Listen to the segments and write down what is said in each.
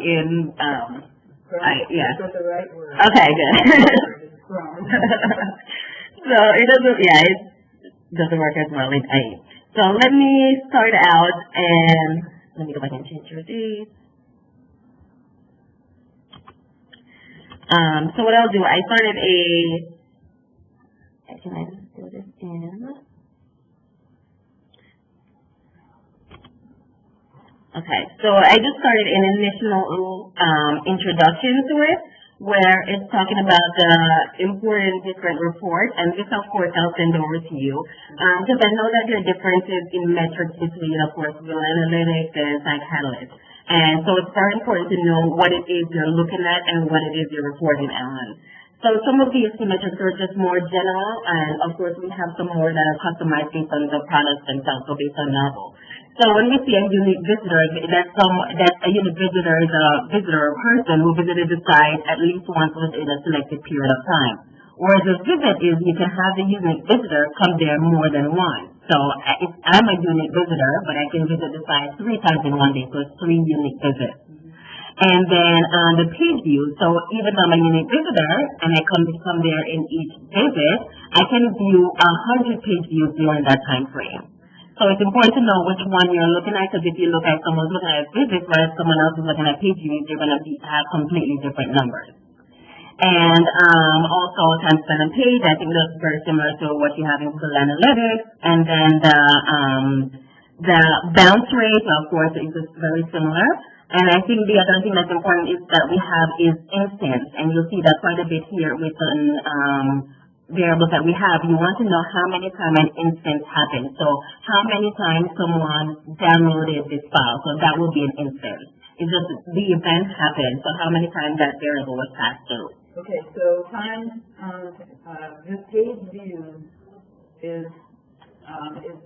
in, yeah. That's the right word. Okay, good. So it doesn't, yeah, it doesn't work as well in 8. So let me start out and let me go back and change your date. So what I'll do, I started can I just do this in? Okay, so I just started an initial introduction to it, where it's talking about the important different reports, and this, of course, I'll send over to you, because I know that there are differences in metrics between, of course, Real Analytics and SiteCatalyst. And so it's very important to know what it is you're looking at and what it is you're reporting on. So some of these metrics are just more general, and of course we have some more that are customized based on the products themselves, so based on Knovel. So when we see a unique visitor, that a unique visitor is a visitor or person who visited the site at least once within a selected period of time. Whereas a visit is you can have the unique visitor come there more than once. So I'm a unique visitor, but I can visit the site 3 times in one day, so it's 3 unique visits. And then the page view, so even though I'm a unique visitor and I come there in each visit, I can view 100 page views during that time frame. So it's important to know which one you're looking at, because if you look at someone's looking at visits, whereas someone else is looking at page views, you're going to have completely different numbers. And also time spent on page, I think that's very similar to what you have in Google Analytics. And then the bounce rate, of course, is just very similar. And I think the other thing that's important is that we have is instance, and you'll see that quite a bit here with the variables that we have. You want to know how many times an instance happened. So how many times someone downloaded this file. So that will be an instance. It's just the event happened. So how many times that variable was passed through. Okay, so times this page view is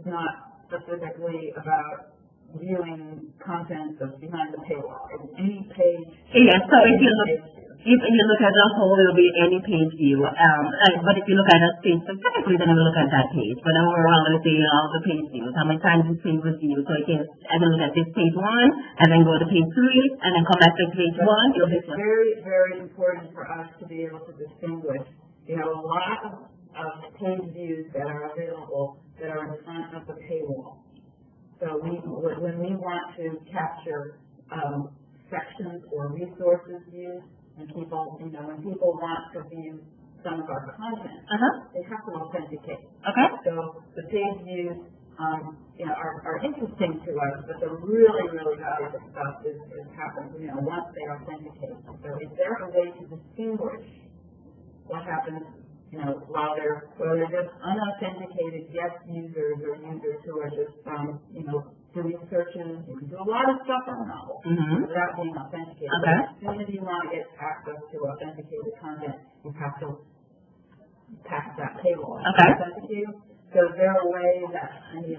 not specifically about viewing content that's behind the paywall. Any page. Yes, so if you look at the whole, it will be any page view. But if you look at a page specifically, then it will look at that page. But overall, it will see all the page views, how many times this page was viewed. So I can look at this page 1, and then go to page 3, and then come back to page 1. It's very, very important for us to be able to distinguish. You have a lot of page views that are available that are in front of the paywall. So when we want to capture sections or resources views, and people, when people want to view some of our content, they have to authenticate. Okay. So the page views, are interesting to us, but the really, really valuable stuff is happens, once they authenticate. So is there a way to distinguish what happens, while they're just unauthenticated guest users or users who are just, doing searches? You can do a lot of stuff on Knovel without being authenticated. Okay. As soon as you want to get access to authenticated content, you have to pass that paywall. Okay. Authenticate. So is there a way that...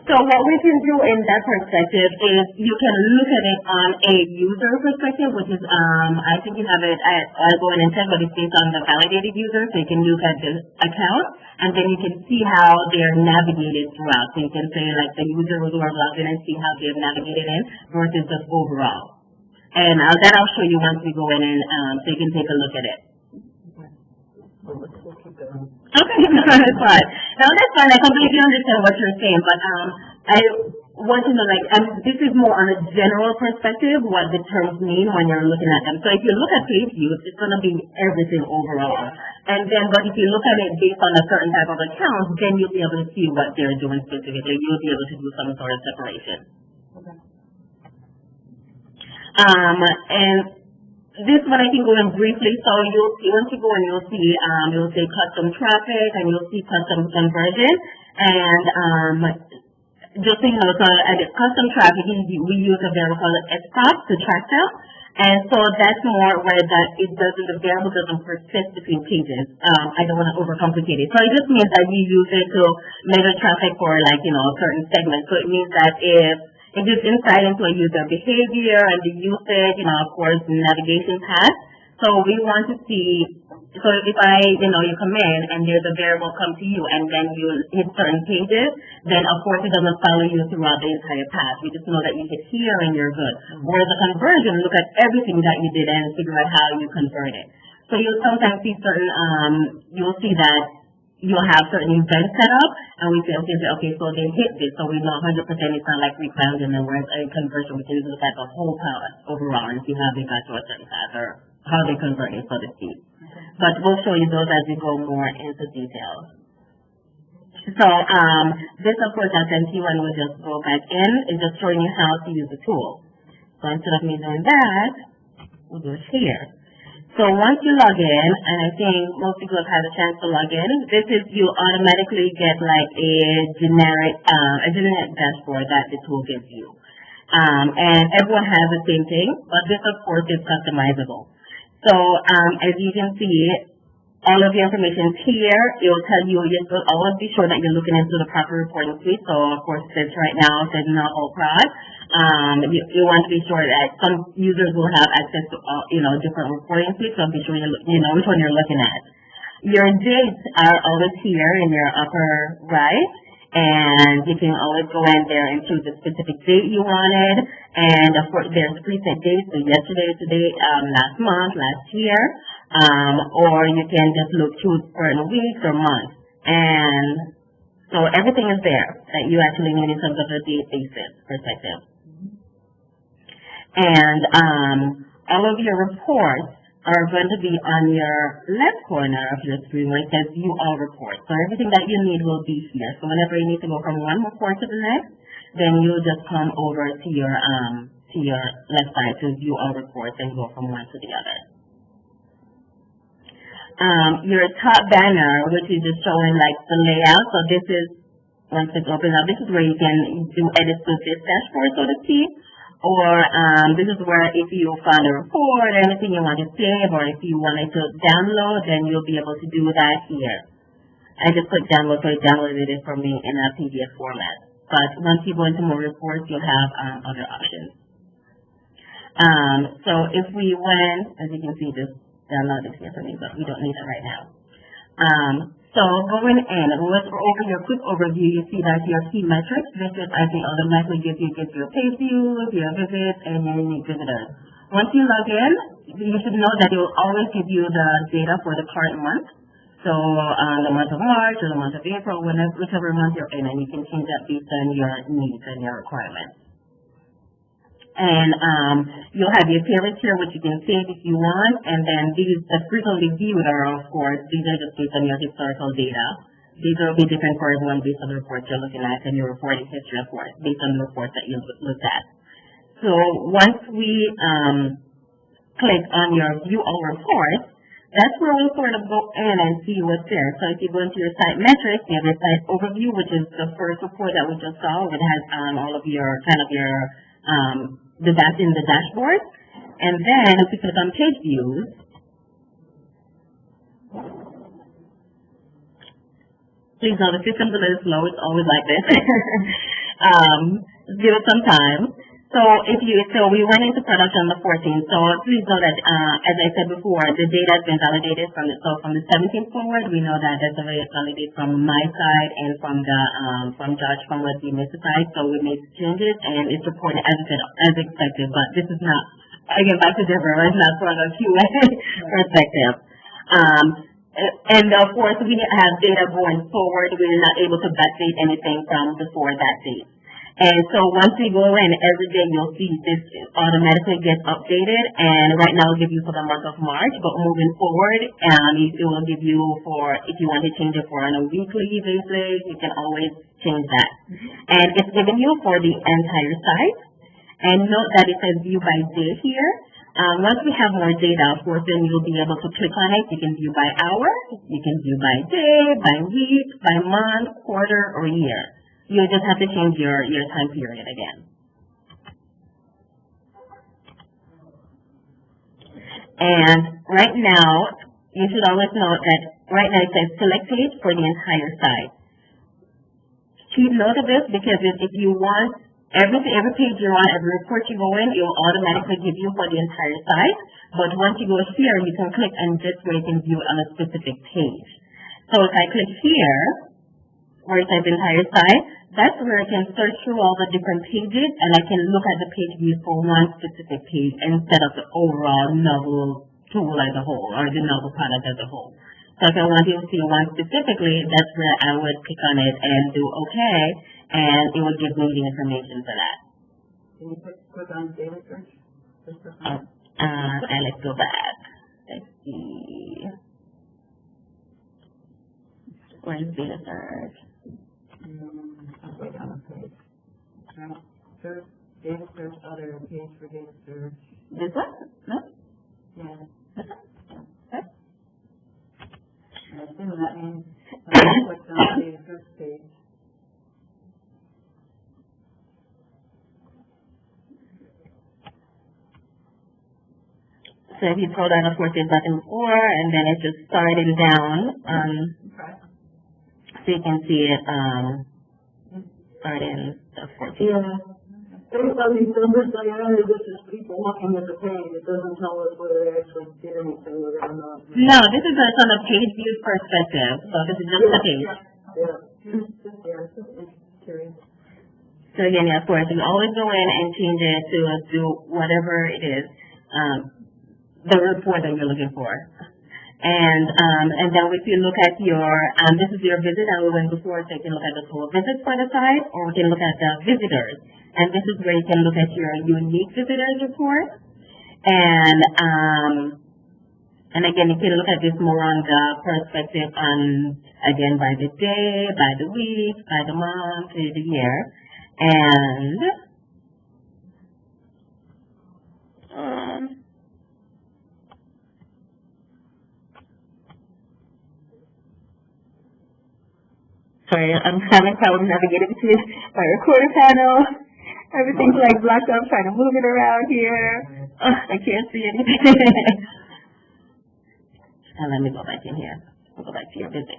So what we can do in that perspective is you can look at it on a user perspective, which is, I think you have it at, I'll go in and check, but it's based on the validated user, so you can look at the account, and then you can see how they're navigated throughout. So you can say, like, the user who are logged in and see how they've navigated in versus just overall. And that I'll show you once we go in and so you can take a look at it. We'll keep going. Okay, no, that's fine. No, that's fine. I completely understand what you're saying, but I want to know, this is more on a general perspective, what the terms mean when you're looking at them. So if you look at page views, it's going to be everything overall. And then, but if you look at it based on a certain type of account, then you'll be able to see what they're doing specifically. You'll be able to do some sort of separation. Okay. And this one I can go in briefly. So you'll see, once you go in, you'll see custom traffic, and you'll see custom conversion. And just so you know, so at the custom traffic, we use a variable called SPOT to track that. And so that's more where the variable doesn't persist between pages. I don't want to overcomplicate it. So it just means that we use it to measure traffic for a certain segment. So it means that if it gives insight into a user behavior and the usage, of course, the navigation path. So we want to see so if you come in and there's a variable come to you and then you hit certain pages, then of course it doesn't follow you throughout the entire path. We just know that you hit here and you're good. Whereas a conversion, look at everything that you did and figure out how you convert it. So you'll sometimes see you'll see that you'll have certain events set up, and we say, okay, so they hit this, so we know 100% it's not like we found them, and whereas a conversion, we can look at the whole path overall and see how they got to a certain path or how they converted, so to speak. But we'll show you those as we go more into details. So this, of course, I'll send to you, and we'll just go back in. It's just showing you how to use the tool. So instead of me doing that, we'll do it here. So once you log in, and I think most people have had a chance to log in, this is you automatically get like a generic dashboard that the tool gives you. And everyone has the same thing, but this of course is customizable. So as you can see, all of the information is here. It will tell you, you'll always be sure that you're looking into the proper reporting suite. So of course this right now says Knovel prod. You want to be sure that some users will have access to different reporting suites, so be sure you know which one you're looking at. Your dates are always here in your upper right, and you can always go in there and choose the specific date you wanted. And of course, there's preset dates, so yesterday, today, last month, last year, or you can just choose certain weeks or months. And so everything is there that you actually need in terms of the date basis perspective. And all of your reports are going to be on your left corner of your screen where it says View All Reports. So everything that you need will be here. So whenever you need to go from one report to the next, then you'll just come over to your left side to View All Reports and go from one to the other. Your top banner, which is just showing like the layout. So this is, once it opens up, this is where you can do edits to this dashboard, so to speak. Or this is where if you found a report or anything you want to save, or if you wanted to download, then you'll be able to do that here. I just clicked download, so it downloaded it for me in a PDF format. But once you go into more reports, you'll have other options. So if we went, as you can see, this download is here for me, but we don't need it right now. So going in, let's go over your quick overview. You see that your key metrics, this is, I think, automatically gives you your page views, your visits, and your unique visitors. Once you log in, you should know that it will always give you the data for the current month. So the month of March or the month of April, whichever month you're in, and you can change that based on your needs and your requirements. And you'll have your favorites here, which you can save if you want. And then these, the frequently viewed are, of course, these are just based on your historical data. These will be different for everyone based on the reports you're looking at and your reporting history, of course, based on the reports that you looked at. So once we click on your View All Reports, that's where we'll sort of go in and see what's there. So if you go into your site metrics, you have your site overview, which is the first report that we just saw. It has all of your in the dashboard. And then if you click on page views, please know the system's a little slow, it's always like this. Give it some time. So we went into production on the 14th. So please know that as I said before, the data has been validated from the 17th forward. We know that that's validated from my side and from Josh from the DMS side. So we made changes and it's reported as expected. But this is not, again, back to Deborah, it's not from a QA perspective. And of course, we have data going forward. We're not able to backdate anything from before that date. And so once we go in, every day you'll see this automatically gets updated. And right now it'll give you for the month of March, but moving forward, it will give you for, if you want to change it for on a weekly basis, you can always change that. And it's given you for the entire site. And note that it says view by day here. Once we have more data, of course, then you'll be able to click on it. You can view by hour, you can view by day, by week, by month, quarter, or year. You just have to change your time period again. And right now, you should always note that right now it says select page for the entire site. Keep note of this because if you want every page you're on, every report you go in, it will automatically give you for the entire site. But once you go here, you can click and this way you can view it on a specific page. So if I click here, where it says entire site, that's where I can search through all the different pages and I can look at the page views for one specific page instead of the overall Knovel tool as a whole or the Knovel product as a whole. So if I want to see one specifically, that's where I would click on it and do OK, and it will give me the information for that. Can you click on data search? And let's go back. Let's see. Where's data search? Halfway down the page. Search, data search, other, page for data search. This one? No? Yeah. Okay. I assume that means I clicked on the data search page. So if you scroll down, of course, there's button 4, and then it's just starting down. Okay. So you can see it starting the 14. Yeah. Based on these numbers, Diana, this is people looking at the page. It doesn't tell us whether they actually did anything with it or not. No, this is from a page view perspective. So this is just the page. Yeah. Just curious. So again, yeah, of course, you always go in and change it to do whatever it is, the report that you're looking for. And then if you look at your, this is your visit that we went before, so you can look at the total visits for the site, or we can look at the visitors. And this is where you can look at your unique visitors report. And again, you can look at this more on the perspective on, again, by the day, by the week, by the month, by the year. And sorry, I'm having problems navigating between my recorder panel. Everything's like blacked out. I'm trying to move it around here. I can't see anything. And let me go back in here. We'll go back to your visit.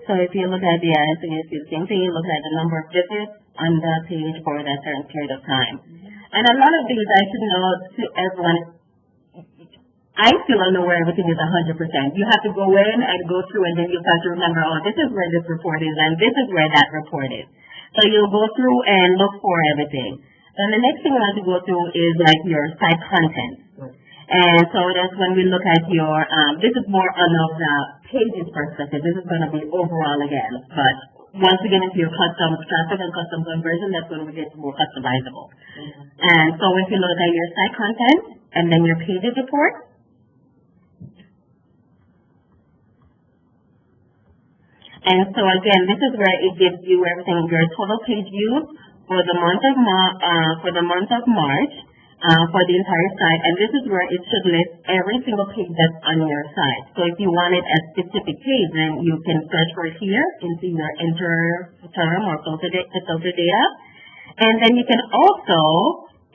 So if you look at the so you see the same thing, you look at the number of visits on the page for that certain period of time. And a lot of these, I should know to everyone, I still don't know where everything is 100%. You have to go in and go through and then you have to remember, oh, this is where this report is and this is where that report is. So you'll go through and look for everything. Then the next thing you want to go through is like your site content. And so that's when we look at your, this is more on the pages perspective. This is going to be overall again. But once we get into your custom traffic and custom conversion, that's when we get more customizable. And so if you look at your site content and then your pages report, and so again, this is where it gives you everything, your total page views for the month of March, for the entire site, and this is where it should list every single page that's on your site. So if you wanted a specific page, then you can search for it here into your enter term or filter data. And then you can also,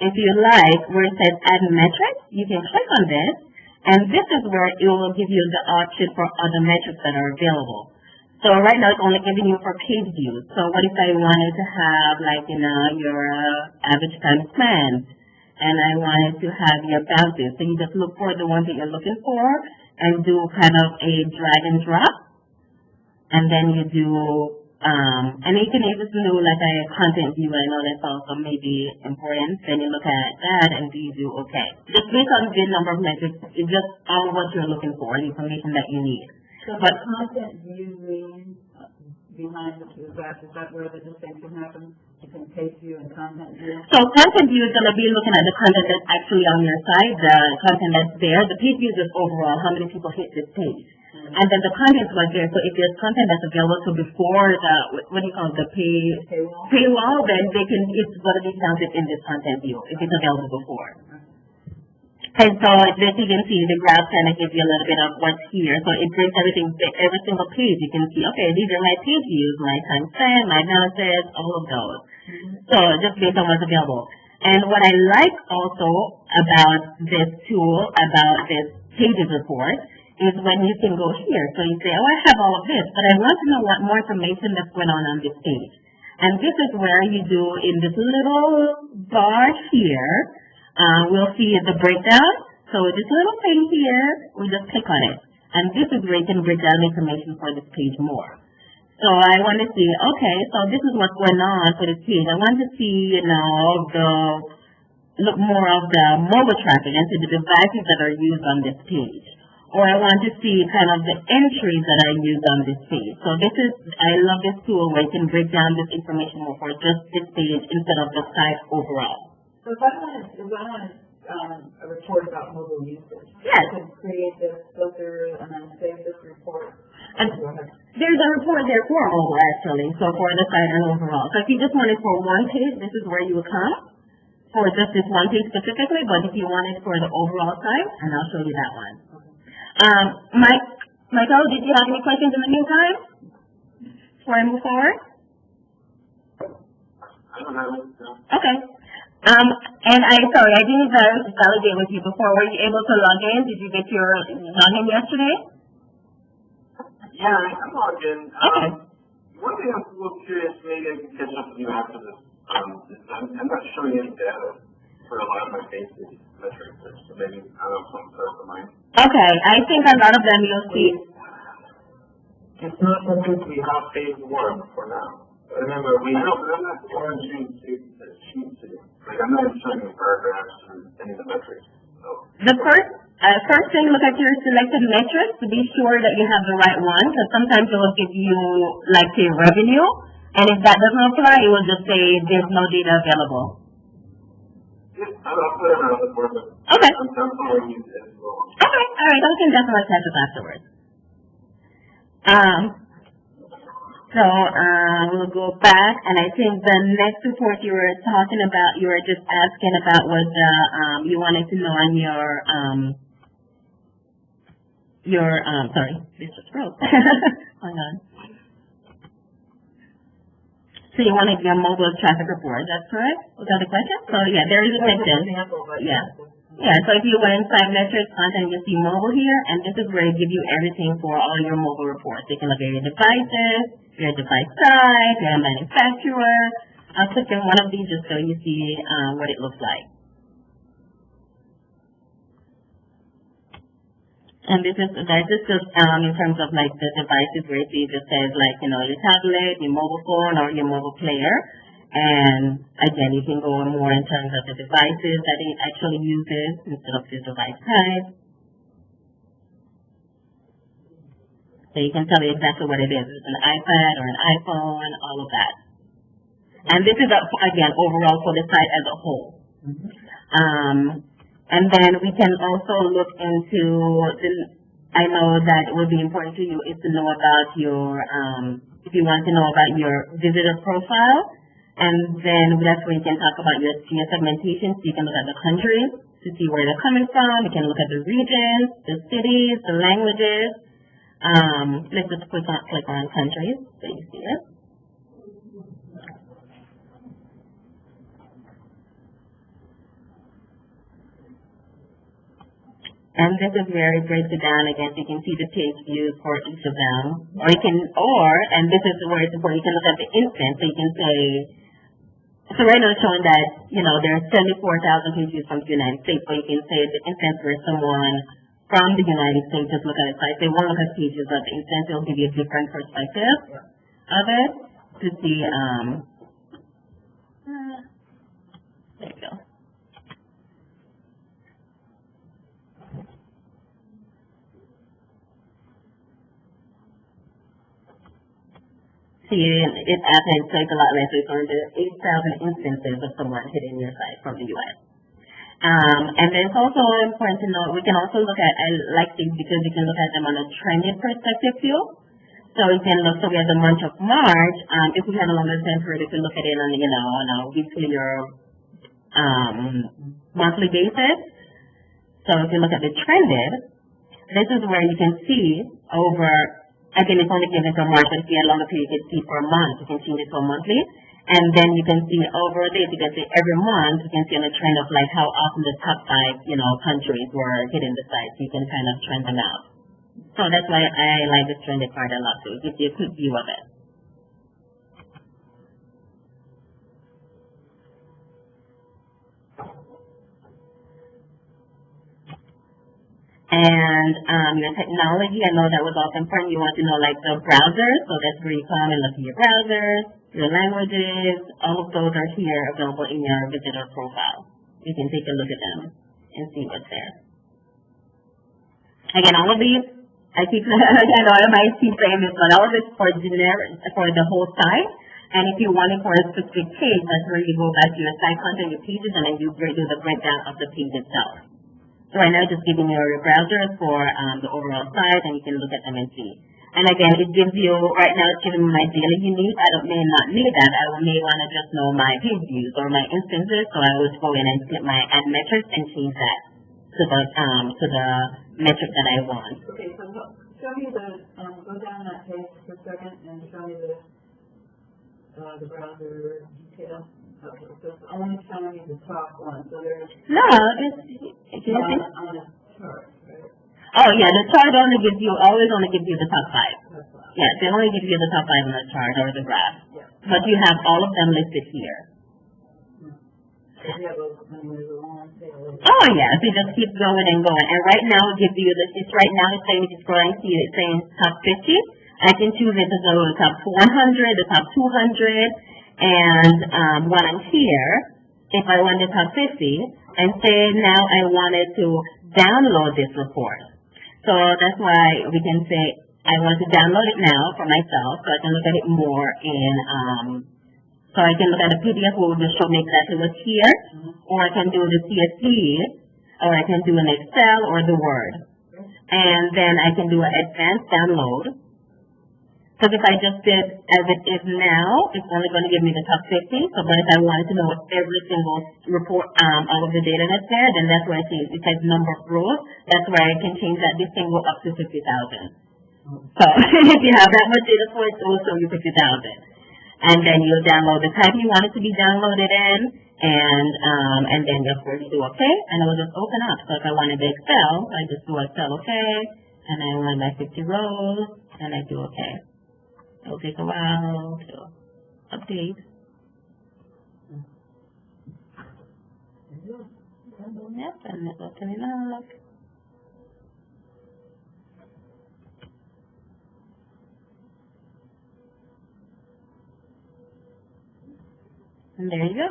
if you like, where it says add metrics, you can click on this, and this is where it will give you the option for other metrics that are available. So right now it's only giving you for page views. So what if I wanted to have like, your average time spent, and I wanted to have your bounces. So you just look for the ones that you're looking for and do kind of a drag and drop. And then you do, and you can even do like a content view. I know that's also maybe important. Then you look at that and you do okay. Just based on the number of metrics, it's just all what you're looking for, the information that you need. So but content view means behind it, is that where the distinction happens between page view and content view? So content view is going to be looking at the content that's actually on your site, the content that's there. The page view is just overall how many people hit this page. And then the content was there. So if there's content that's available to before the, what do you call it, the paywall, then it's going to be counted in this content view if it's available before. And so this you can see the graph kind of gives you a little bit of what's here. So it brings everything, every single page. You can see, okay, these are my page views, my time spent, my balances, all of those. So just based on what's available. And what I like also about this tool, about this pages report, is when you can go here. So you say, oh, I have all of this, but I want to know what more information that's going on this page. And this is where you do in this little bar here, we'll see the breakdown. So this little thing here, we just click on it. And this is where you can break down the information for this page more. So I want to see, okay, so this is what's going on for this page. I want to see, look more of the mobile traffic and see the devices that are used on this page. Or I want to see kind of the entries that are used on this page. So I love this tool where you can break down this information more for just this page instead of the site overall. So if I want a report about mobile usage, yes. I can create this filter and then save this report. And there's a report there for mobile actually, so for the site and overall. So if you just want it for one page, this is where you would come for just this one page specifically, but if you want it for the overall site, and I'll show you that one. Michael, did you have any questions in the meantime before I move forward? I don't have it. No. Okay. And sorry, I didn't validate with you before. Were you able to log in? Did you get your login yesterday? Yeah, I'm logged in. Okay. One thing I'm a little curious, maybe I can catch up with you after this. I'm not showing any data for a lot of my basic metrics, so maybe I don't know something for mine. Okay, I think a lot of them you'll see. It's not supposed to be how phase one for now. Remember, but I'm not showing sheets to it. Like, I'm not showing the paragraphs or any of the metrics. So. The first thing, look at your selected metrics to be sure that you have the right one, because sometimes it will give you, like, say, revenue, and if that doesn't apply, it will just say there's no data available. Yeah, I'll put it on the board, but okay. I'm following you as well. Okay, all right, I can definitely catch up afterwards. So we'll go back, and I think the next report you were talking about, you were just asking about was you wanted to know on sorry, this just broke. Hang on. So you wanted your mobile traffic report, that's correct? Was that the question? So yeah, there is a section. Yeah. Yeah, so if you go inside metrics, content, you see mobile here, and this is where it gives you everything for all your mobile reports. You can look at your devices, your device size, your manufacturer. I'll click on one of these just so you see what it looks like. And this is just in terms of like the devices where it just says like, your tablet, your mobile phone, or your mobile player. And again, you can go more in terms of the devices that it actually uses instead of the device type. So you can tell you exactly what it is. It's an iPad or an iPhone, all of that. And this is, again, overall for the site as a whole. And then we can also look into, I know that it would be important to you is to know about your, if you want to know about your visitor profile. And then that's where you can talk about your segmentation. So you can look at the countries to see where they're coming from. You can look at the regions, the cities, the languages. Let's just click on countries so you see it. And this is where it breaks it down again. So you can see the page views for each of them. And this is where it's important. You can look at the instance. So you can say, so right now it's showing that, there are 74,000 page views from the United States. But you can say the instance where someone from the United States just look at it. So I say one look at pages of the instance, it'll give you a different perspective of it to see, there you go. See, it actually takes a lot less. It's on the 8,000 instances of someone hitting your site from the U.S. And then it's also important to know, we can also look at, I like these because you can look at them on a trended perspective too. So we can look, so we have the month of March. If we had a longer time period, we can look at it on, on a weekly or monthly basis. So if you look at the trended, this is where you can see over, again, it's only given for March, but if you had a longer period, you can see for a month. You can change it to a monthly. And then you can see over this, you can see every month, you can see on a trend of like how often the top 5, countries were hitting the site. So you can kind of trend them out. So that's why I like this trended part a lot too. It gives you a quick view of it. And your technology, I know that was also important. You want to know like the browsers, so that's where you come and look at your browsers, your languages, all of those are here available in your visitor profile. You can take a look at them and see what's there. Again, all of these, I know I might keep saying this, but all of this for generic, for the whole site. And if you want it for a specific page, that's where you go back to your site content, your pages, and then you do the breakdown of the page itself. So right now, just giving you your browsers for the overall site, and you can look at them and see. And again, it gives you, right now, it's giving me my daily unique. May not need that. I may want to just know my page views or my instances, so I would go in and click my add metrics and change that to the metric that I want. Okay, so show me go down that page for a second and show me the browser detail. Okay, so it's only showing me the top one. So there's No, it's on a chart, right? Oh yeah, the chart always gives you the top 5. Yeah, they only give you the top 5 on the chart or the graph. Yeah. But you have all of them listed here. So you have there's a long tail. Oh yeah, so you just keep going and going. And right now it gives you it's right now it's saying, if you scroll and see it, it's saying top 50. I can choose it to go to the top 100, the top 200. And when I'm here, if I want the top 50, and say now I wanted to download this report. So that's why we can say I want to download it now for myself, so I can look at it more so I can look at the PDF where it will show me exactly what's here, or I can do the CSV, or I can do an Excel or the Word. And then I can do an advanced download. Because if I just did as it is now, it's only going to give me the top 50. So, but if I wanted to know every single report, all of the data that's there, then that's where I see it says number of rows. That's where I can change that. This thing go up to 50,000. So, if you have that much data for it, it will show you 50,000. And then you'll download the type you want it to be downloaded in, and then of course you do okay, and it will just open up. So if I wanted the Excel, I just do Excel okay, and I want my 50 rows, and I do okay. It'll take a while to update. Yep, and it's opening up. And there you go.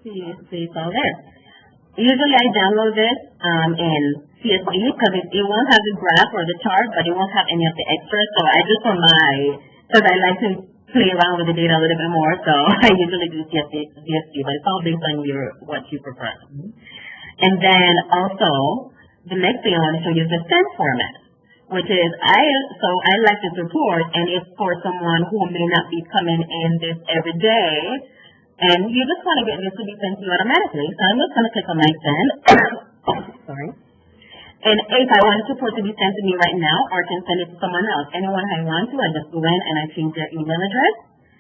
See, it's all there. Usually I download this in CSV because it won't have the graph or the chart, but it won't have any of the extras. So I just because I like to play around with the data a little bit more, so I usually do CSV, but it's all based on what you prefer. And then also, the next thing I want to show you is the send format, which is I like this report, and it's for someone who may not be coming in this every day. And you just want to get this to be sent to you automatically. So I'm just going to click on my send. Sorry. And if I want the report to be sent to me right now, or I can send it to someone else, anyone I want to, I just go in and I change their email address.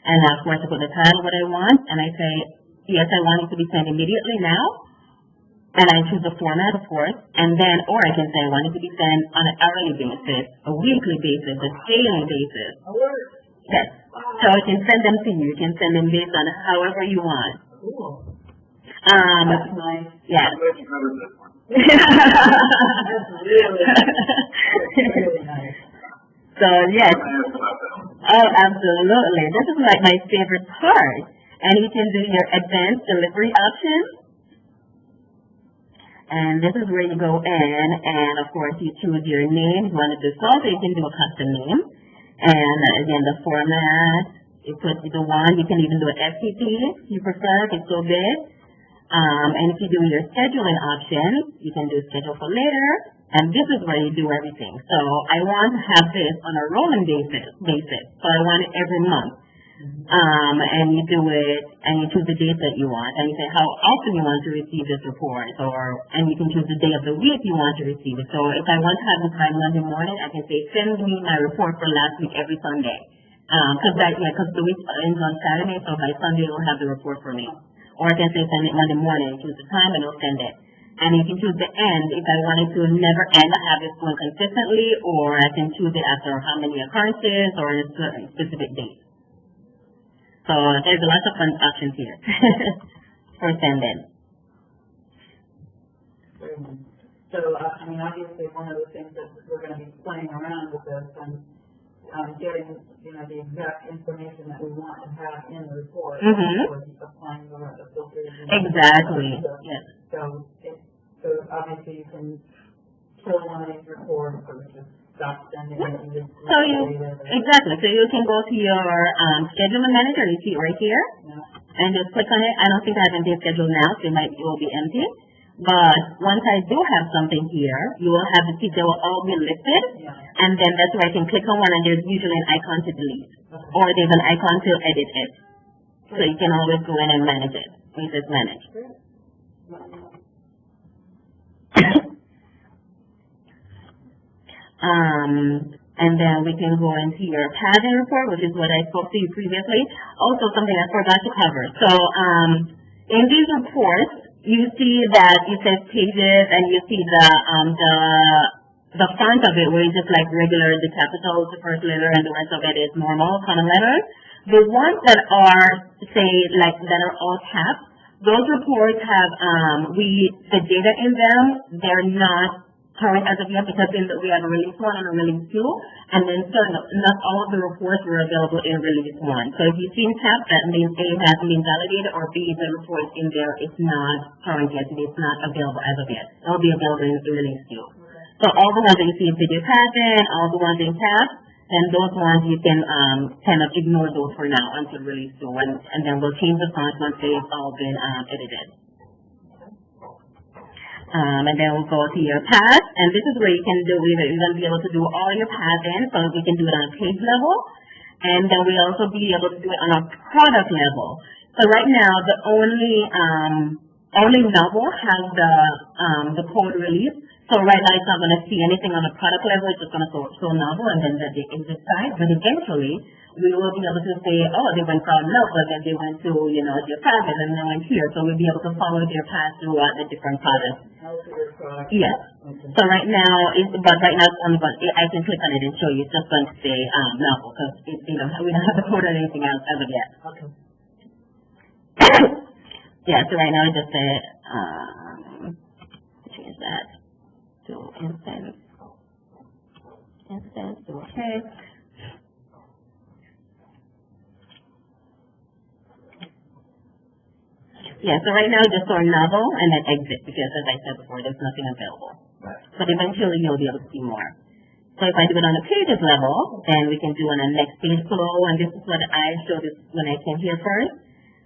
And of course, I put the title, what I want, and I say, yes, I want it to be sent immediately now. And I choose the format, of course. And then, or I can say I want it to be sent on an hourly basis, a weekly basis, a daily basis. Yes. So I can send them to you. You can send them based on however you want. Cool. That's nice. Yeah. I'm glad you covered this one. That's really nice. So, yes. I asked about that one. Oh, absolutely. This is like my favorite part. And you can do your advanced delivery options. And this is where you go in, and of course you choose your name. If you want to do so you can do a custom name. And again, the format, you put the one, you can even do an FTP if you prefer, if it's so big. And if you do your scheduling options, you can do schedule for later. And this is where you do everything. So I want to have this on a rolling basis. So I want it every month. and you do it, and you choose the date that you want, and you say how often you want to receive this report, and you can choose the day of the week you want to receive it. So if I want to have this by Monday morning, I can say send me my report for last week every Sunday, because the week ends on Saturday, so by Sunday it will have the report for me. Or I can say send it Monday morning, choose the time, and it'll send it. And you can choose the end if I wanted to never end, have it going consistently, or I can choose it after how many occurrences or a certain specific date. So there's a lot of fun options here for sending. So, I mean, obviously one of the things that we're going to be playing around with this and getting, the exact information that we want to have in the report, or applying the filters. Exactly, yes. So obviously you can kill one of these reports or just stop sending it and just exactly. So you can go to your scheduler manager, you see it right here, and just click on it. I don't think I have anything scheduled now, so it will be empty. But once I do have something here, you will have the seats, they will all be listed, and then that's where I can click on one, and there's usually an icon to delete, or there's an icon to edit it. So you can always go in and manage it. We just manage. And then we can go into your pattern report, which is what I spoke to you previously. Also something I forgot to cover. So in these reports, you see that it says pages, and you see the font of it where it's just like regular, the capitals, the first letter, and the rest of it is normal, common letters. The ones that are, say, like that are all caps, those reports have the data in them, they're not current as of yet because we have a release 1 and a release 2, and then not all of the reports were available in release 1. So if you see in tab, that means A hasn't been validated, or B, the report in there is not current yet, and it's not available as of yet. It'll be available in release 2. So all the ones that you see in video pattern, all the ones in tab, and those ones you can kind of ignore those for now until release 2, and then we'll change the fonts once they've all been edited. And then we'll go to your path, and this is where you can do, you're going to be able to do all your paths in, so we can do it on a page level, and then we'll also be able to do it on a product level. So right now, the only Knovel has the code release, so right now it's not going to see anything on the product level, it's just going to show Knovel, and then the exit side, but eventually, we will be able to say, oh, they went from Knovel, then they went to, their path, and then they went here, so we'll be able to follow their path throughout the different products. Yes. Okay. So right now, I can click on it and show you. It's just going to say Knovel because we don't have the code or anything else as of yet. Okay. Yeah. So right now, I just say change that to instance to okay. Yeah, so right now just store Knovel and then exit because as I said before, there's nothing available. Right. But eventually you'll be able to see more. So if I do it on the pages level, then we can do on the next page flow, and this is what I showed when I came here first.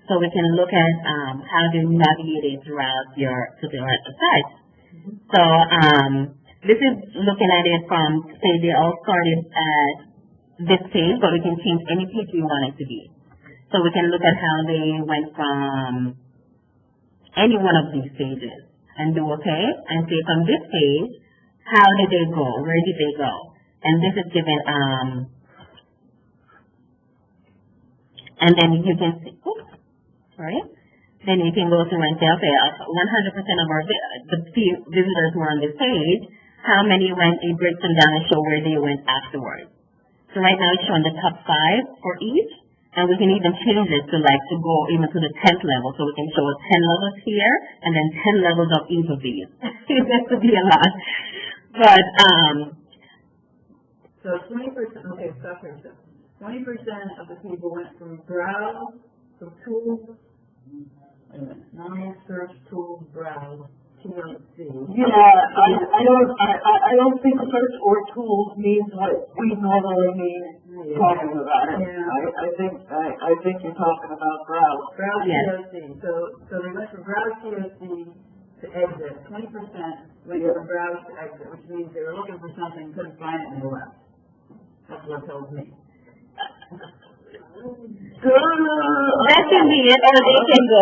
So we can look at how to navigate it throughout the site. So this is looking at it from, say they all started at this page, but we can change any page we want it to be. So we can look at how they went from any one of these pages and do okay, and say from this page, how did they go? Where did they go? And this is given, and then you can see, then you can go through and say, okay, 100% of the visitors who are on this page, how many went, it breaks them down and show where they went afterwards. So right now it's showing the top 5 for each. And we can even change it to go even to the 10th level. So we can show 10 levels here and then 10 levels of each of these. It has to be a lot. But, so 20%, okay, stop here. 20% of the people went from browse, from tools, normal search tools, browse, TLC. I don't think search or tools means what we normally mean talking about it. Yeah. I think you're talking about browse. Browse TLC. So they went from browse TLC to exit. 20% went from browse to exit, which means they were looking for something, couldn't find it, and they left. That's what it tells me. That can be it, or they can go,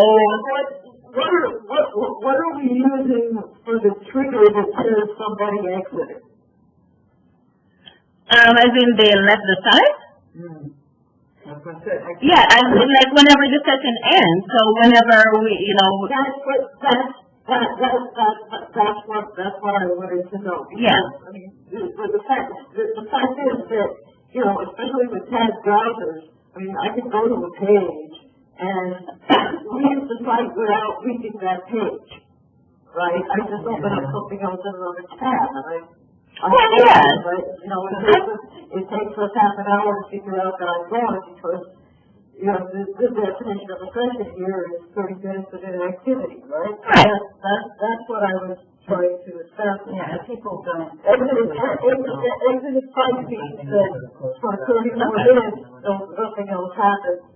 What are we using for the trigger that says somebody exited? as in they left the site? That's what I said. Yeah, like whenever the session ends, so whenever we, That's what I wanted to know. Yeah. I mean, the fact is that, especially with tab browsers, I mean, I can go to a page and leave the site without reaching that page, right? I just open up something else in another tab, and it takes us half an hour to figure out that I'm gone because, the definition of a session here is 30 minutes of inactivity, right? Right. That's what I was trying to establish. Yeah, people don't. Exit is 5 feet, that for 30 more minutes, nothing else happens,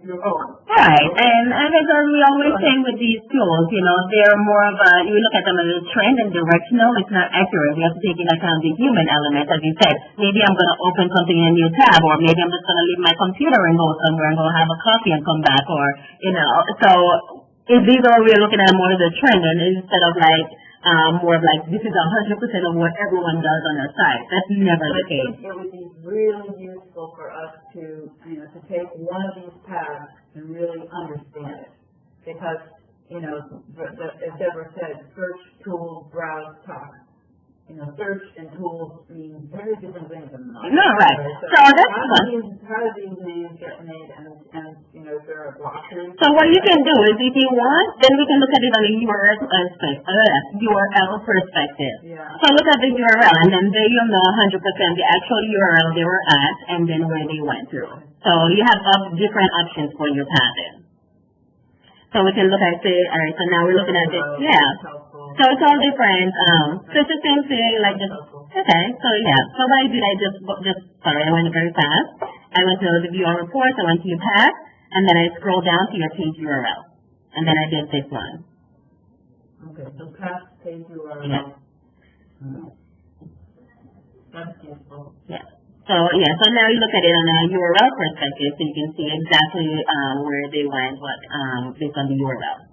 you're gone. right, and as we always say with these tools, they're more of a, you look at them as a trend and directional, it's not accurate. We have to take into account the human element, as you said. Maybe I'm going to open something in a new tab, or maybe I'm just going to leave my computer and go somewhere and go have a coffee and come back, or, so if these are, we're looking at more of the trend, and instead of more of this is 100% of what everyone does on their site. That's never the case. It would be really useful for us to take one of these tabs and really understand it. Because, as Deborah said, search, tools, browse, talk. Search and tools mean very different things than not. No, right. So that's fun. How do these names get made and is there a blockage? So what you can do is, if you want, then we can look at it on a URL perspective. Yeah. So look at the URL, and then there you'll know 100% the actual URL they were at, and then where they went through. So you have different options for your pathing. So we can look at, say, all right, so now we're looking at this, yeah. So it's all different, so it's the same thing, okay, so yeah. So what I did, I went very fast. I went to the view on reports, I went to your path, and then I scrolled down to your page URL. And then I did this one. Okay, so path page URL. Yeah. That's useful. Yeah. So now you look at it on a URL perspective, so you can see exactly where they went, based on the URL.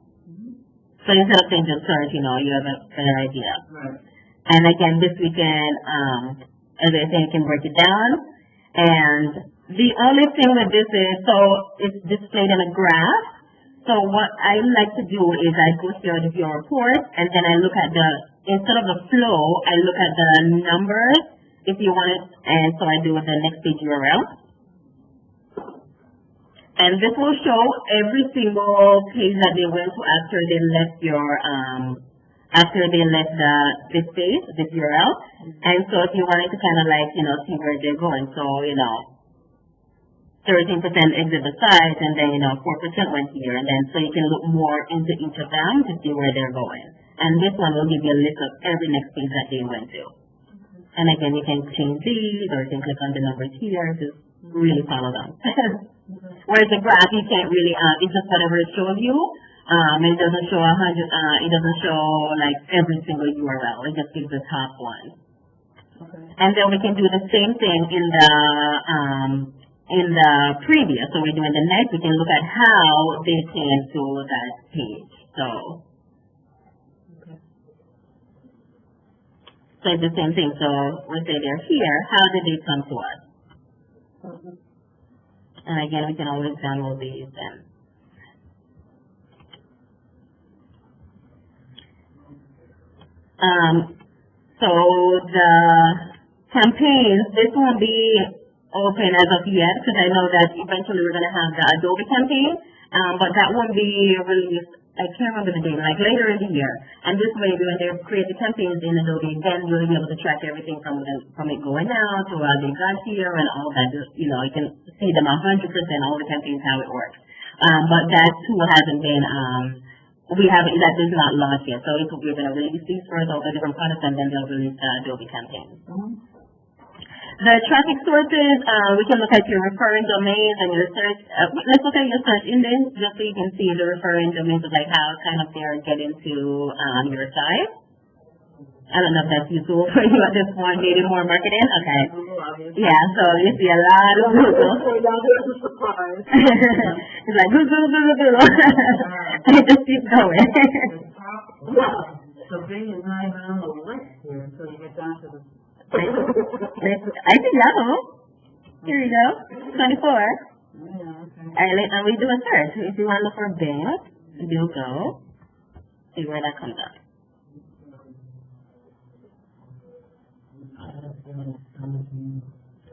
So instead of saying just search, you have a better idea. Right. And again, this we can, as I say, you can break it down. And the only thing with this is, so it's displayed in a graph. So what I like to do is I go here to view report, and then I look at instead of the flow, I look at the numbers, if you want it, and so I do with the next page URL. And this will show every single page that they went to after they left this page, this URL. And so if you wanted to kind of see where they're going, so, 13% exit the site, and then, 4% went here, and then so you can look more into each of them to see where they're going. And this one will give you a list of every next page that they went to. And again, you can change these, or you can click on the numbers here to really follow them. Whereas the graph, you can't really, it's just whatever it shows you. It doesn't show it doesn't show every single URL. It just gives the top one. Okay. And then we can do the same thing in the previous. So we're doing the next, we can look at how they came to that page. So it's the same thing. So we say they're here, how did they come to us? And again, we can always download these then. So the campaigns, this won't be open as of yet because I know that eventually we're going to have the Adobe campaign, but that won't be released, I can't remember the date, later in the year. And this way, when they create the campaigns in Adobe, then you'll be able to track everything from it going out to how they got here and all that. You can see them 100%, all the campaigns, how it works. But that tool hasn't been, that is not launched yet. So we're going to release these first, all the different products, and then they'll release the Adobe campaign. The traffic sources, we can look at your referring domains and your search. Let's look at your search index just so you can see the referring domains of how kind of they're getting to your site. I don't know if that's useful for you at this point, maybe more marketing. Okay. obviously. Yeah, so you see a lot of Google. Okay, now there's a surprise. It's like Google. And it just keeps going. So Bing is not even on the list here until you get down to the. I see Yahoo. Here you go. 24. Yeah, okay. And we do a search. If you want to look for Bing, you'll go. See where that comes up.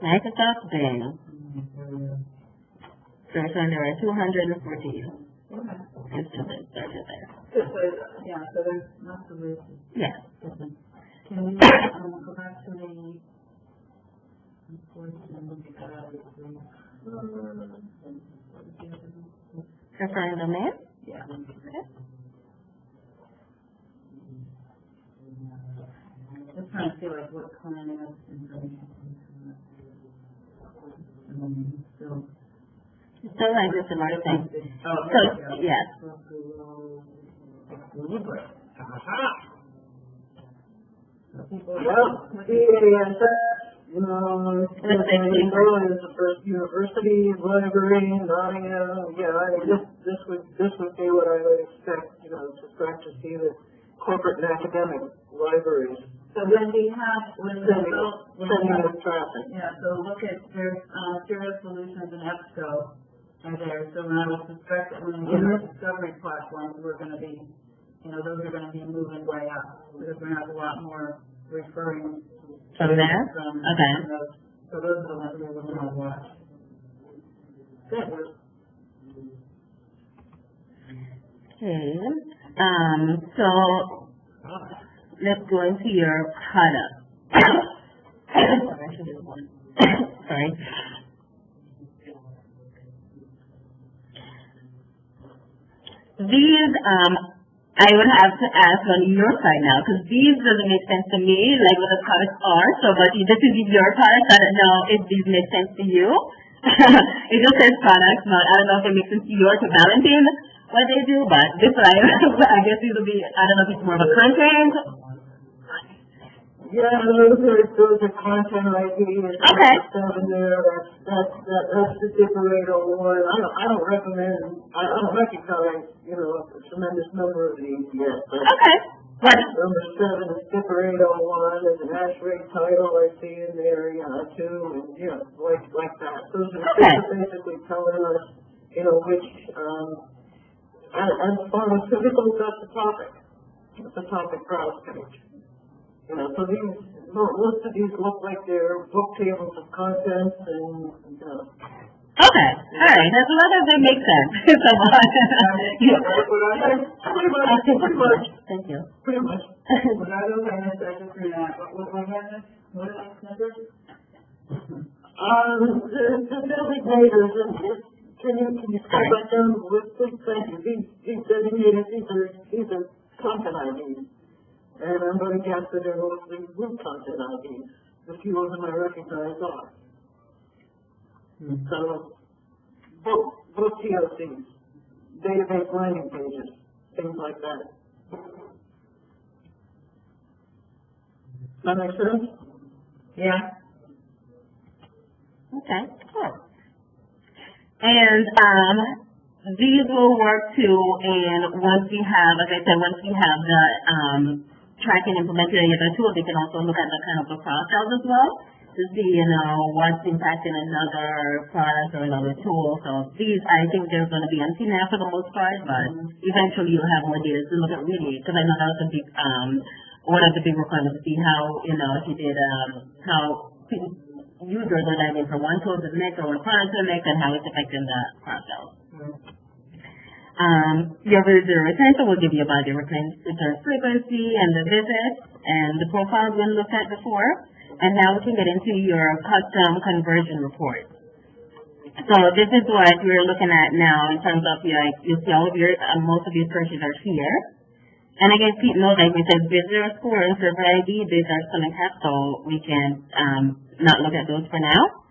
Microsoft Bing. Search under 214. Instances searches there. Yeah, so there's lots of ways. Yeah. Can you go back to the reports and look at Preferring domain? Yeah. Okay. Just trying to see like what kind of information. So. Still like this in our thing. Oh, So, yes. Well, you know, it's the first university, library, Nottingham, this would be what I would expect, to start to see the corporate and academic libraries. So when we have, sending this traffic. Yeah, so look at, there's, Serious Solutions and EBSCO are there, so I would suspect that when we get our discovery platforms, we're gonna be, those are gonna be moving way up, because we're gonna have a lot more referring. From there? Okay. Those. So those are the ones we're gonna watch. Good. Okay. So let's go into your product. Sorry. These, I would have to ask on your side now, because these doesn't make sense to me, like what the products are. So, but this is your product. I don't know if these make sense to you. It just says products, but I don't know if it makes sense to you or to Valentine what they do. But this one, I guess these will be, I don't know if it's more of a content. Yeah, those are content IDs. Okay. Stuff in there. That's the Diperator one. I don't recommend. I don't recognize a tremendous number of these yet. But Okay. What? Number 7 is Diperator one. There's an hash rate title I see in there. Too, and like that. Those are basically telling us which and pharmaceuticals. That's the topic. It's the topic browse page. So most of these look like they're book tables of contents and, Okay. All right. As long as they make sense. Pretty much. Thank you. Pretty much. When I look at this, I just read out, what are these numbers? The designators, can you scroll back down the list, please? Thank you. These designators, these are content IDs. And I'm going to guess that they're mostly root content IDs. The few of them I recognize are. So, book TOCs, database landing pages, things like that. Does that make sense? Yeah. Okay. Cool. And these will work too, and once we have, as I said, once we have the tracking implemented in the tool, they can also look at the kind of the cross-sells as well to see, what's impacting another product or another tool. So these, I think they're going to be empty now for the most part, but eventually you'll have more data to look at really, because I know that was a big, one of the big requirements to see how, if you did, how users are diving from one tool to the next or one product to the next and how it's affecting the cross-sells. Your visitor retention will give you about your return frequency and the visits and the profiles we looked at before. And now we can get into your custom conversion report. So this is what we're looking at now in terms of you'll see all of your, most of your searches are here. And again, keep note, like we said, visitor score and server ID, these are still in caps, so we can not look at those for now.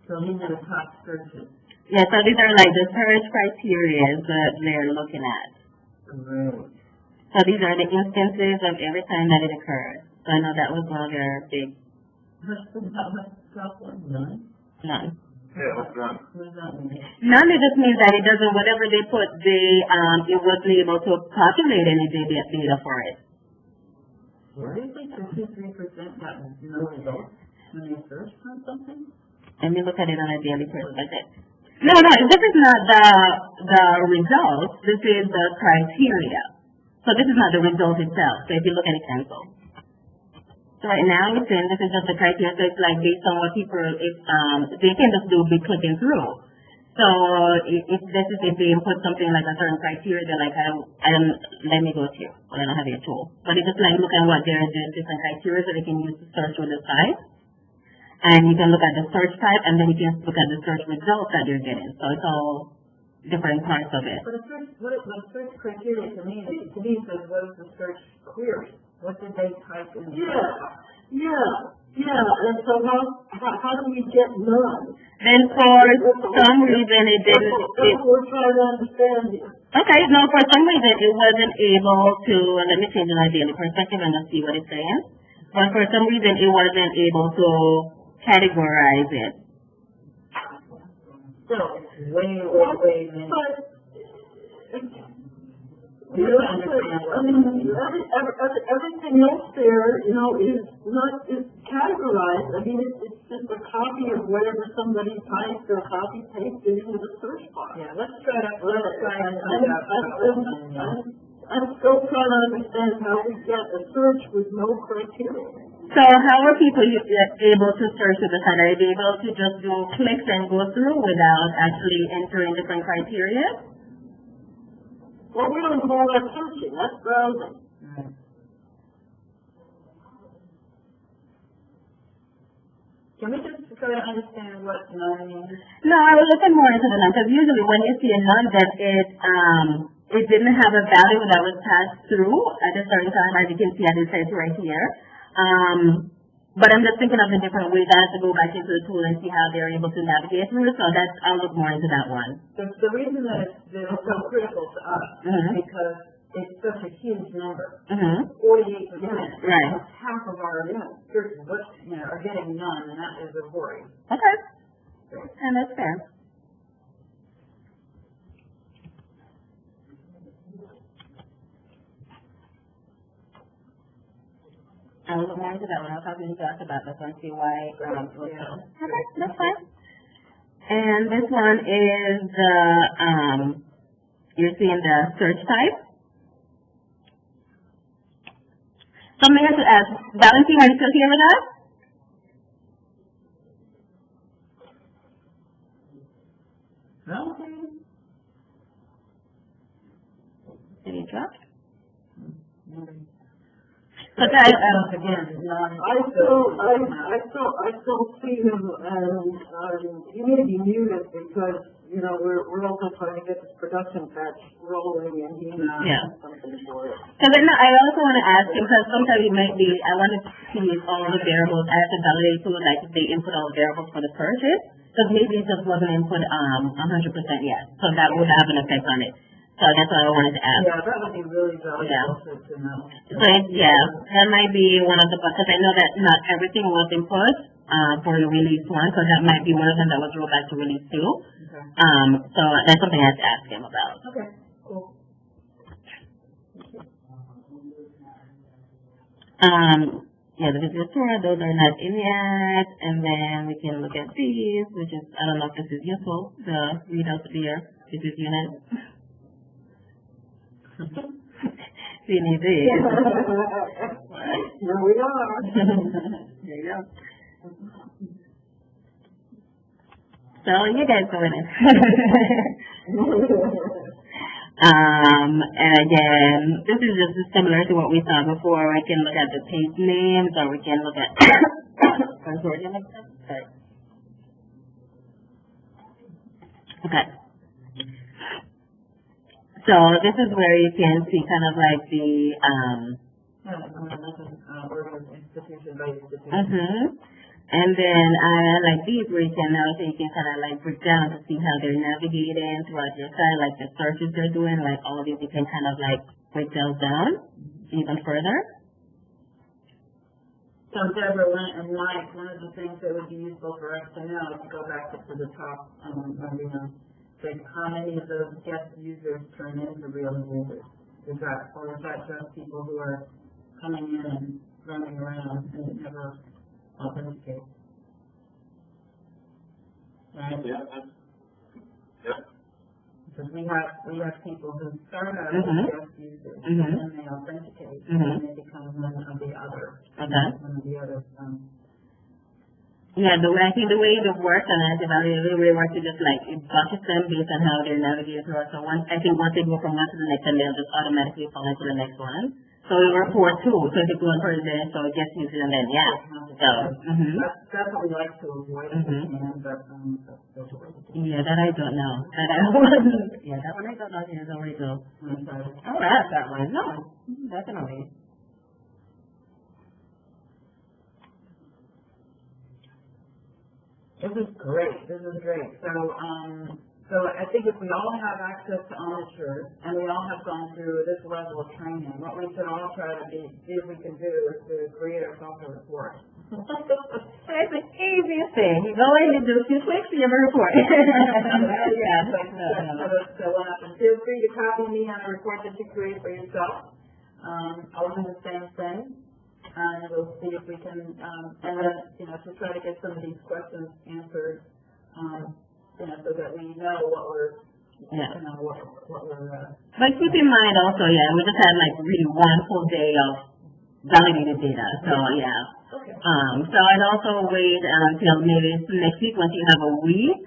So these are the top searches. Yeah, so these are like the search criteria that they're looking at. Right. So these are the instances of every time that it occurs. So I know that was one of their big, What's the top one? None? none. Yeah, what's that? What does that mean? None, it just means that it doesn't, whatever they put, it wasn't able to populate any data for it. Seriously, 53% got no results when they searched on something? Let me look at it on a daily perspective. No, this is not the results. This is the criteria. So this is not the result itself. So if you look at it, cancel. So right now it's in, this is just the criteria. So it's like based on what people, they can just do be clicking through. So if this is, if they input something like a certain criteria, they're like, let me go to you. Well, I don't have your tool. But it's just like look at what their different criteria that they can use to search with the site. And you can look at the search type, and then you can look at the search results that you're getting. So it's all different parts of it. But what search criteria to me says what is the search query? What did they type in? Yeah, and so how do we get none? Then for some reason it didn't. That's what we're trying to understand here. Okay, no, for some reason it wasn't able to. Let me change my daily perspective and let's see what it's saying. But for some reason it wasn't able to categorize it. So way. You know, I mean, everything else there, you know, is categorized. I mean, it's just a copy of whatever somebody typed or copy pasted into the search bar. Yeah, let's try to I'm still trying to understand how we get a search with no criteria. So how are people able to search with the site? Are they able to just do clicks and go through without actually entering different criteria? Well, we don't call that searching, that's browsing. Can we just try to understand what none means? No, I was looking more into the none, because usually when you see a none that it didn't have a value that was passed through at a certain time, as you can see, as it says right here. But I'm just thinking of the different ways. I have to go back into the tool and see how they're able to navigate through it. So I'll look more into that one. The reason that it's so critical to us is because it's such a huge number. 48%. Right. Half of our searches are getting none, and that is a worry. Okay. And that's fair. I'll look more into that one. I'll talk to Josh about this one, see why it was so. Okay, that's fine. And this one is you're seeing the search type. Something I have to ask. Valentine, are you still here with us? Valentine? Did he drop? But again, I still see him, and he may be muted because, you know, we're also trying to get this production patch rolling, and he has something for it. Because I also want to ask him, because sometimes it might be, I want to see if all the variables, I have to validate too, like if they input all the variables for the purchase, because maybe it just wasn't input 100% yet, so that would have an effect on it. So that's what I wanted to ask. Yeah, that would be really valuable to know. So that might be one of the, because I know that not everything was input for the release 1, so that might be one of them that was rolled back to release 2. Okay. So that's something I have to ask him about. Okay, cool. Yeah, the visual tour, those are not in yet, and then we can look at these, which is, I don't know if this is useful, the readout via business unit. We need these. Here we are. There you go. So you guys go in it. And again, this is just similar to what we saw before. We can look at the page names, or we can look at sorry. Okay. So this is where you can see kind of like the Institution by institution. And then I like these where you can also you can kind of like break down to see how they're navigating throughout your site, like the searches they're doing, like all of these you can kind of like break those down even further. So Deborah, one of the things that would be useful for us to know is to go back up to the top, like how many of those guest users turn into real users? Is that just people who are coming in and running around and never authenticate? Right? Yeah. Because we have people who start out as guest users and then they authenticate and then they become one of the other. Okay. One of the other. Yeah, I think the way it works and SiteCatalyst, the way it works is just like it buckets them based on how they're navigating through it. So once they go from one to the next, and they'll just automatically fall into the next one. So it report too. So if it's one person, so it gets used and then So That's what we like to avoid if we can, but that's what we do. yeah, that I don't know. That one I don't know. Here's where we go. Oh, that's that one. No, definitely. This is great. So I think if we all have access to Omniture and we all have gone through this level of training, what we should all try to see if we can do is to create ourselves a report. That's the easiest thing. You go in and do 2 clicks, you have a report. So feel free to copy me on a report that you create for yourself. I'll do the same thing. And we'll see if we can, to try to get some of these questions answered, so that we know what we're, what we're. But keep in mind also, we just had like really one full day of validated data. So Okay. So I'd also wait until maybe next week once you have a week,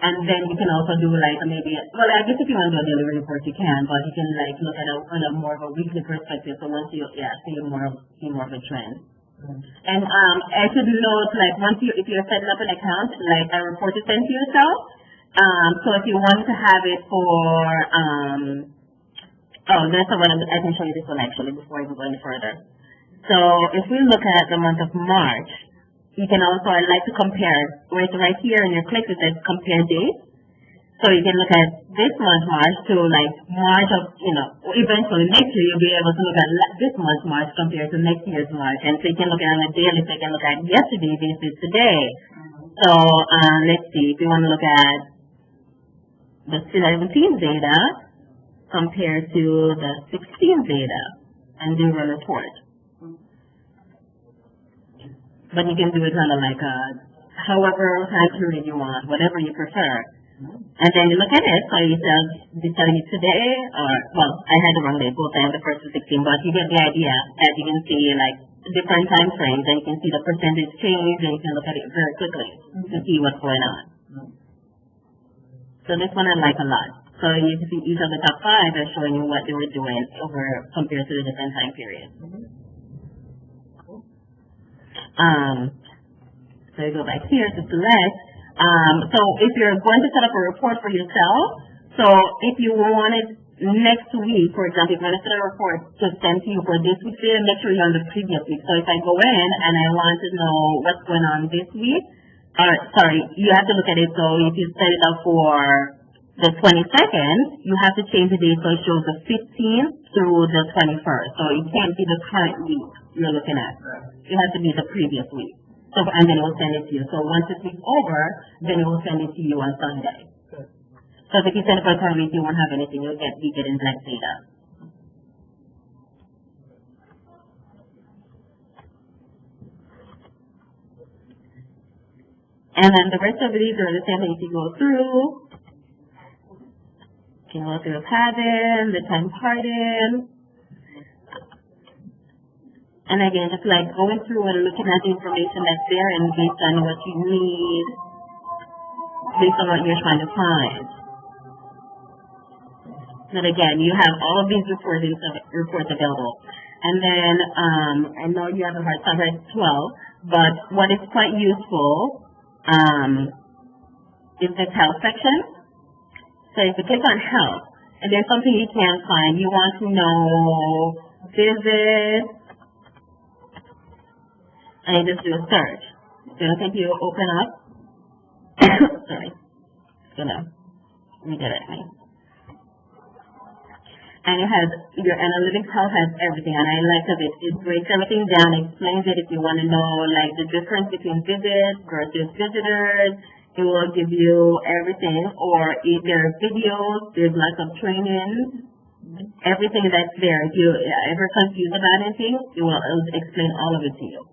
and then you can also do like maybe, well, I guess if you want to do a daily report you can, but you can like look at on a more of a weekly perspective. So once you see more of a trend. And I should note, like, if you're setting up an account, like a report is sent to yourself. So if you want to have it for, that's the one, I can show you this one actually before I go any further. So if we look at the month of March, you can also, I like to compare, right here in your click it says compare dates. So you can look at this month March to like March of, eventually next year you'll be able to look at this month March compared to next year's March. And so you can look at it on a daily, so you can look at yesterday versus today. So let's see, if you want to look at the 17 data compared to the 16 data and do a report. But you can do it kind of like however time period you want, whatever you prefer. And then you look at it, so it's telling you today, I had the wrong day, both I have the first and 16, but you get the idea, as you can see, like, different time frames, and you can see the percentage change, and you can look at it very quickly to see what's going on. So this one I like a lot. So you can see each of the top 5 are showing you what they were doing compared to the different time periods. So you go back here to select. So if you're going to set up a report for yourself, so if you wanted next week, for example, if you want to set a report to send to you for this week's data, make sure you're on the previous week. So if I go in and I want to know what's going on this week, you have to look at it. So if you set it up for the 22nd, you have to change the date so it shows the 15th through the 21st. So it can't be the current week you're looking at. It has to be the previous week. So, and then it will send it to you. So once this week's over, then it will send it to you on Sunday. So if you send it for a current week, you won't have anything. You'll get exact data. And then the rest of these are the same things you go through. You can go through pattern, the time pardon. And again, just like going through and looking at the information that's there and based on what you need, based on what you're trying to find. And again, you have all of these reports available. And then, I know you have a hard stop at 12, but what is quite useful is this health section. So if you click on health, and there's something you can't find, you want to know visit, and you just do a search. It's gonna take you open up. Sorry. It's gonna redirect me. And it has, your analytics hub has everything, and I like that it breaks everything down, explains it if you want to know, like, the difference between visits versus visitors. It will give you everything, or if there are videos, there's lots of training, everything that's there. If you ever confused about anything, it'll explain all of it to you.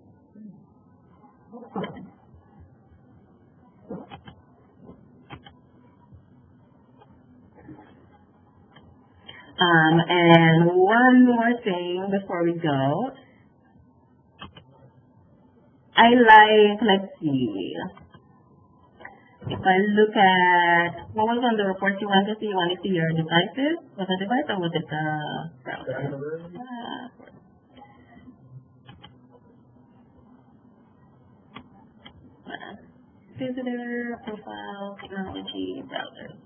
And one more thing before we go. I like, let's see, if I look at, what was on the report you want to see? You want to see your devices? Was it a device or was it the browser? Visitor, profile, technology, browser.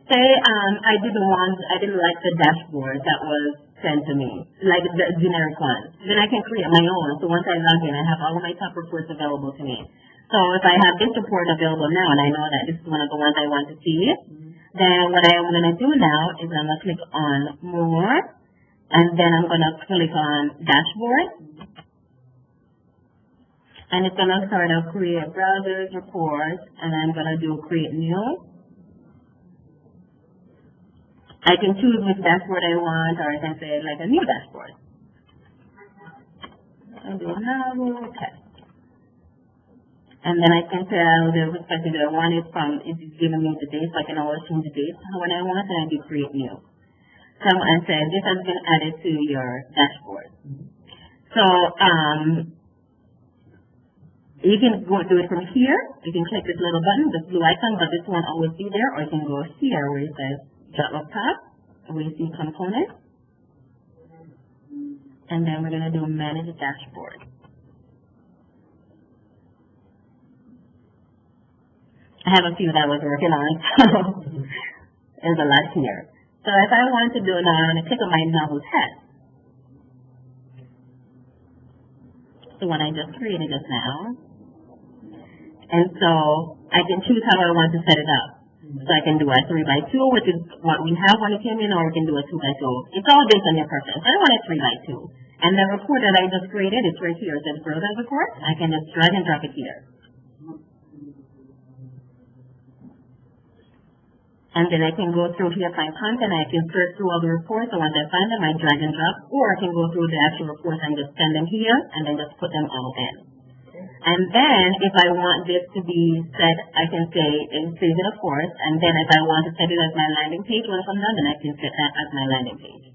Say, I didn't like the dashboard that was sent to me, like the generic one. Then I can create my own. So once I log in, I have all of my top reports available to me. So if I have this report available now, and I know that this is one of the ones I want to see, then what I'm going to do now is I'm going to click on More, and then I'm going to click on Dashboard. And it's going to start out create browsers, reports, and I'm going to do create new. I can choose which dashboard I want, or I can say like a new dashboard. I'll do a Knovel test. And then I can tell the perspective that I want it from, it's giving me the date, so I can always change the date when I want, and I do create new. So and say this has been added to your dashboard. So you can go do it from here. You can click this little button, this blue icon, but this won't always be there, or you can go here where it says drop up top, where you see components. And then we're going to do manage dashboard. I have a few that I was working on, so there's a lot here. So if I want to do it now, I'm going to click on my Knovel test. The one I just created just now. And so I can choose how I want to set it up. So I can do a 3x2, which is what we have when it came in, or we can do a 2x2. It's all based on your preference. I want a 3x2. And the report that I just created, it's right here. It says browser report. I can just drag and drop it here. And then I can go through here, find content. I can search through all the reports. So once I find them, I drag and drop. Or I can go through the actual reports and just send them here, and then just put them all in. And then, if I want this to be set, I can say, and save it, of course. And then if I want to set it as my landing page when it comes down, then I can set that as my landing page.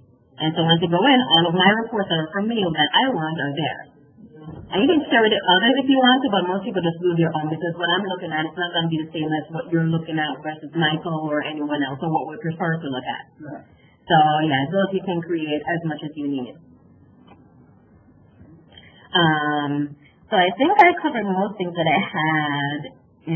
And so once you go in, all of my reports that are from me that I want are there. And you can share it with others if you want to, but most people just do their own, because what I'm looking at is not going to be the same as what you're looking at versus Michael or anyone else, or what we prefer to look at. Right. So yeah, those you can create as much as you need. So I think I covered most things that I had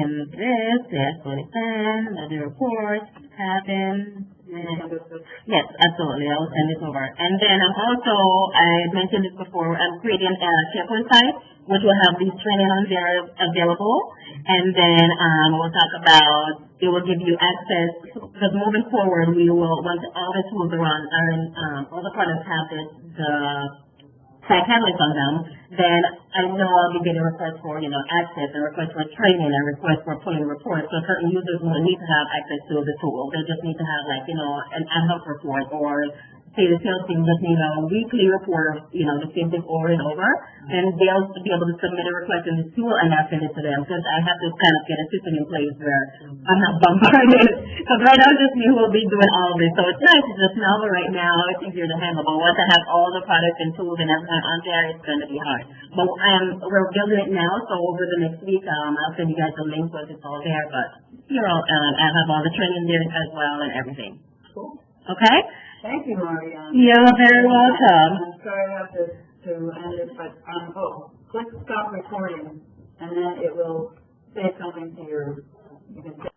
in this. Yes, what it said, the reports, happen. Yes, absolutely. I will send this over. And then I'm also, I mentioned this before, I'm creating a SharePoint site, which will have these training on there available. And then we'll talk about, it will give you access, because moving forward, we will, once all the tools are on, all the products have the SiteCatalyst on them, then I know I'll be getting requests for, access and requests for training and requests for pulling reports. So certain users will need to have access to the tool. They just need to have an ad hoc report, or say the sales team just need a weekly report of, the same thing over and over. And they'll be able to submit a request in this tool and I'll send it to them, because I have to kind of get a system in place where I'm not bombarded. Because right now it's just me who will be doing all of this. So it's nice, it's just Knovel right now, it's easier to handle. But once I have all the products and tools and everything on there, it's going to be hard. But we're building it now, so over the next week, I'll send you guys the link once it's all there. But I have all the training there as well and everything. Cool. Okay? Thank you, Marianne. You're very welcome. I'm sorry I have to end it, but click stop recording, and then it will say something to you can say